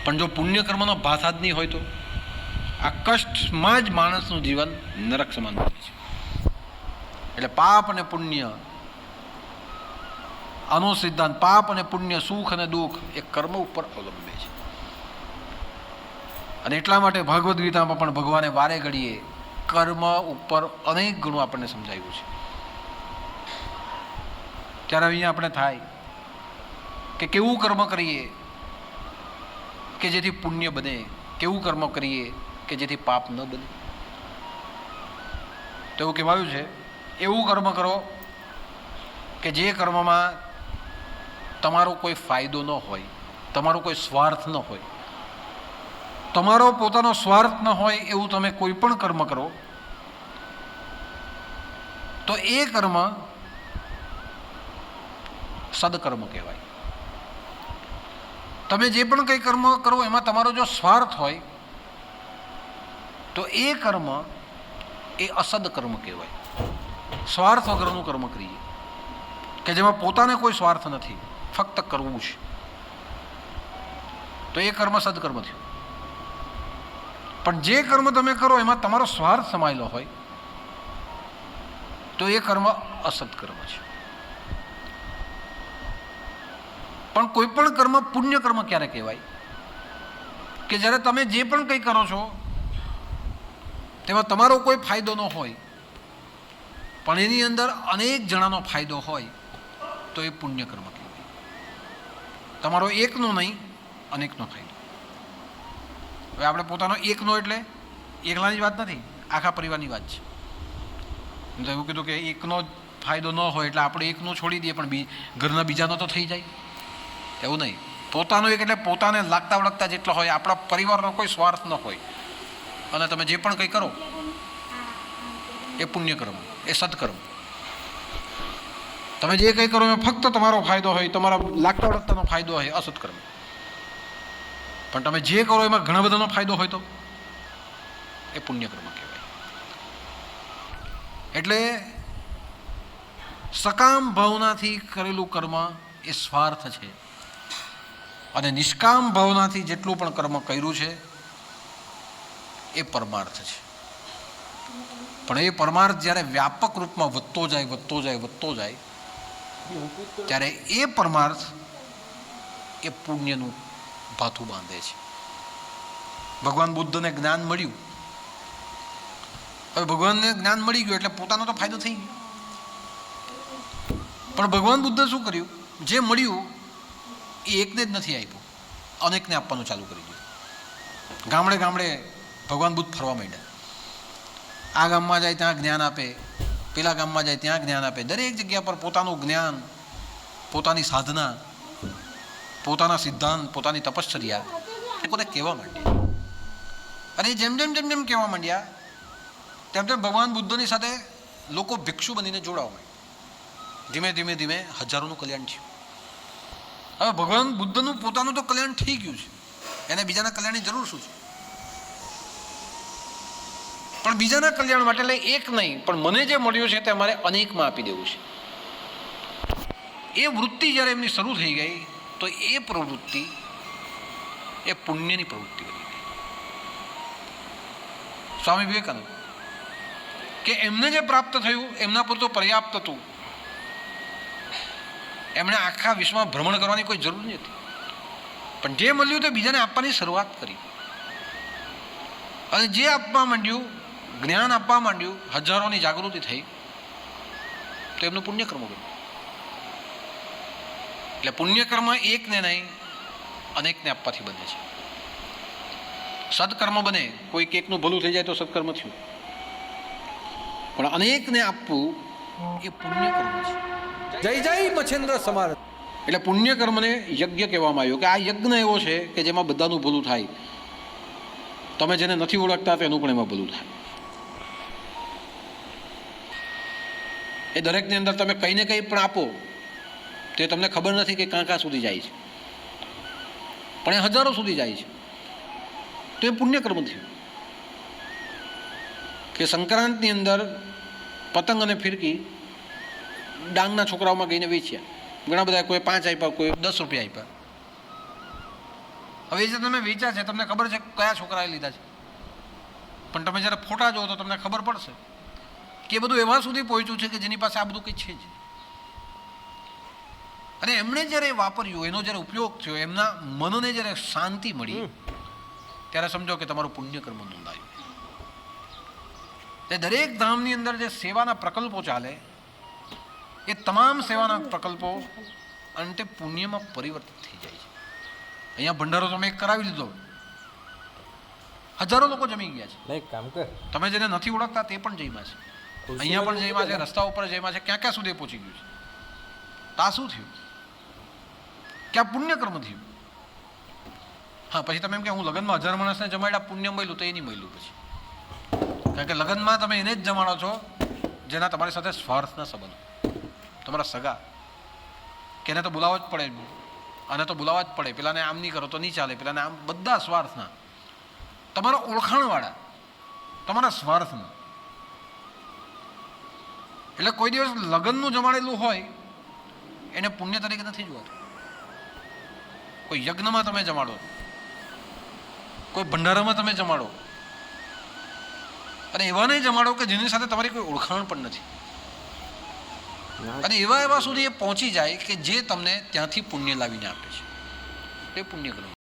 પણ જો પુણ્ય કર્મનો ભાથા જ નહીં હોય તો આ કષ્ટમાં જ માણસનું જીવન નરક સમાન બને છે. એટલે પાપ અને પુણ્ય, આનો સિદ્ધાંત પાપ અને પુણ્ય, સુખ અને દુઃખ એ કર્મ ઉપર અવલંબે છે. અને એટલા માટે ભગવદ્ ગીતામાં પણ ભગવાને વારે ઘડીએ કર્મ ઉપર અનેક ગણું આપણને સમજાવ્યું છે. ત્યારે અહીંયા આપણે થાય કે કેવું કર્મ કરીએ કે જેથી પુણ્ય બને, કેવું કર્મ કરીએ કે જેથી પાપ ન બને. તો એવું કહેવાયું છે, એવું કર્મ કરો કે જે કર્મમાં તમારો કોઈ ફાયદો ન હોય, તમારો કોઈ સ્વાર્થ ન હોય, તમારો પોતાનો સ્વાર્થ ન હોય એવું તમે કોઈ પણ કર્મ કરો તો એ કર્મ સદકર્મ કહેવાય. તમે જે પણ કંઈ કર્મ કરો એમાં તમારો જો સ્વાર્થ હોય તો એ કર્મ એ અસદકર્મ કહેવાય. સ્વાર્થ વગરનું કર્મ કરીએ કે જેમાં પોતાને કોઈ સ્વાર્થ નથી, ફક્ત કરવું છે, તો એ કર્મ સદકર્મ થયું. પણ જે કર્મ તમે કરો એમાં તમારો સ્વાર્થ સમાયેલો હોય તો એ કર્મ અસત્કર્મ છે. પણ કોઈ પણ કર્મ પુણ્ય કર્મ ક્યારે કહેવાય કે જ્યારે તમે જે પણ કંઈ કરો છો તેમાં તમારો કોઈ ફાયદો ન હોય પણ એની અંદર અનેક જણાનો ફાયદો હોય તો એ પુણ્ય કર્મ કહેવાય. તમારો એકનો નહીં, અનેકનો ફાયદો. હવે આપણે પોતાનો એકનો એટલે એકલાની જ વાત નથી, આખા પરિવારની વાત છે. તો એવું કીધું કે એકનો ફાયદો ન હોય એટલે આપણે એકનો છોડી દઈએ પણ ઘરના બીજાનો તો થઈ જાય, એવું નહીં. પોતાનો એક એટલે પોતાને લાગતા વળગતા જેટલો હોય, આપણા પરિવારનો કોઈ સ્વાર્થ ન હોય અને તમે જે પણ કંઈ કરો એ પુણ્યકર્મ, એ સદકર્મ. તમે જે કંઈ કરો એમાં ફક્ત તમારો ફાયદો હોય, તમારા લાગતા વળગતાનો ફાયદો હોય, અસત્કર્મ. પણ તમે જે કરો એમાં ઘણા બધાનો ફાયદો હોય તો એ પુણ્યકર્મ કહેવાય. એટલે સકામ ભાવનાથી કરેલું કર્મ એ સ્વાર્થ છે અને નિષ્કામ ભાવનાથી જેટલું પણ કર્મ કર્યું છે એ પરમાર્થ છે. પણ એ પરમાર્થ જ્યારે વ્યાપક રૂપમાં વધતો જાય ત્યારે એ પરમાર્થ એ પુણ્યનું ભાથું બાંધે છે. ભગવાન બુદ્ધને જ્ઞાન મળ્યું. હવે ભગવાનને જ્ઞાન મળી ગયું એટલે પોતાનો તો ફાયદો થઈ ગયો. પણ ભગવાન બુદ્ધે શું કર્યું? જે મળ્યું એ એકને જ નથી આપ્યું, અનેકને આપવાનું ચાલુ કરી દીધું. ગામડે ગામડે ભગવાન બુદ્ધ ફરવા માંડ્યા. આ ગામમાં જાય ત્યાં જ્ઞાન આપે, પેલા ગામમાં જાય ત્યાં જ્ઞાન આપે. દરેક જગ્યા પર પોતાનું જ્ઞાન, પોતાની સાધના, પોતાના સિદ્ધાંત, પોતાની તપશ્ચર્યા લોકોને કહેવા માંડ્યા. અને જેમ જેમ જેમ જેમ કહેવા માંડ્યા તેમ તેમ ભગવાન બુદ્ધની સાથે લોકો ભિક્ષુ બનીને જોડાવા માંડ્યા. ધીમે ધીમે ધીમે હજારોનું કલ્યાણ થયું. હવે ભગવાન બુદ્ધનું પોતાનું તો કલ્યાણ થઈ ગયું છે, એને બીજાના કલ્યાણની જરૂર શું છે? પણ બીજાના કલ્યાણ માટે એટલે એક નહીં, પણ મને જે મળ્યું છે તે અમારે અનેકમાં આપી દેવું છે. એ વૃત્તિ જ્યારે એમની શરૂ થઈ ગઈ તો એ પ્રવૃત્તિ એ પુણ્યની પ્રવૃત્તિ બની ગઈ. સ્વામી વિવેકાનંદ કે એમને જે પ્રાપ્ત થયું એમના પૂરતું પર્યાપ્ત હતું. એમણે આખા વિશ્વમાં ભ્રમણ કરવાની કોઈ જરૂર નથી, પણ જે મળ્યું તે બીજાને આપવાની શરૂઆત કરી. અને જે આપવા માંડ્યું, જ્ઞાન આપવા માંડ્યું, હજારોની જાગૃતિ થઈ તો એમનું પુણ્યકર્મ બન્યું. એટલે પુણ્યકર્મ એકને નહીં અનેકને આપવાથી બને છે. સદકર્મ બને, કોઈક એકનું ભલું થઈ જાય તો સત્કર્મ થયું, પણ અનેકને આપવું એ પુણ્યકર્મ છે. જય જય મચ્છેન્દ્ર સમાર. એટલે પુણ્યકર્મને યજ્ઞ કહેવામાં આવ્યું કે આ યજ્ઞ એવો છે કે જેમાં બધાનું ભલું થાય. તમે જેને નથી ઓળખતા તેનું પણ એમાં ભલું થાય. એ દરેકની અંદર તમે કંઈ ને કંઈ પણ આપો તે તમને ખબર નથી કે કાં સુધી જાય છે, પણ એ હજારો સુધી જાય છે. તો એ પુણ્યકર્મ થયું. કે સંક્રાંતની અંદર પતંગ અને ફિરકી ડાંગના છોકરાઓમાં ગઈને વેચ્યા. ઘણા બધા, કોઈ 5 આપ્યા, કોઈ 10 રૂપિયા આપ્યા. હવે એ જે તમે વેચ્યા છે તમને ખબર છે કયા છોકરાએ લીધા છે, પણ તમે જ્યારે ફોટા જુઓ તો તમને ખબર પડશે કે એ બધું એવા સુધી પહોંચ્યું છે કે જેની પાસે આ બધું કંઈ છે જ. અને એમણે જ્યારે વાપર્યું, એનો જ્યારે ઉપયોગ થયો, એમના મનને જ્યારે શાંતિ મળી, ત્યારે સમજો કે તમારું પુણ્યકર્મ નોંધાયું. તે દરેક ધામની અંદર જે સેવાના પ્રકલ્પો ચાલે, એ તમામ સેવાના પ્રકલ્પો અંતે પુણ્યમાં પરિવર્તિત થઈ જાય છે. અહીંયા ભંડારો તમે એક કરાવી લીધો, હજારો લોકો જમી ગયા છે. નહીં કામ કર. તમે જેને નથી ઓળખતા તે પણ જમ્યા છે, અહીંયા પણ જમ્યા છે, રસ્તા ઉપર જમ્યા છે, ક્યાં ક્યાં સુધી પહોંચી ગયું છે. તો આ શું થયું? કે આ પુણ્યકર્મ થયું. હા, પછી તમે એમ કે હું લગ્નમાં 1000 માણસને જમાડ્યા, પુણ્ય મળ્યું, તો એ નહીં મળ્યું પછી. કારણ કે લગ્નમાં તમે એને જ જમાડો છો જેના તમારી સાથે સ્વાર્થના સંબંધ, તમારા સગા, કે એને તો બોલાવવા જ પડે, આને તો બોલાવવા જ પડે, પેલાને આમ નહીં કરો તો નહીં ચાલે, પેલાને આમ, બધા સ્વાર્થના, તમારા ઓળખાણવાળા, તમારા સ્વાર્થના. એટલે કોઈ દિવસ લગ્નનું જમાડેલું હોય એને પુણ્ય તરીકે નથી જોવાતું. કોઈ યજ્ઞમાં તમે જમાડો, કોઈ ભંડારામાં તમે જમાડો, અને એવા નહીં જમાડો કે જેની સાથે તમારી કોઈ ઓળખાણ પણ નથી, અને એવા સુધી એ પહોંચી જાય કે જે તમને ત્યાંથી પુણ્ય લાવીને આપે છે. એ પુણ્ય કર્મ.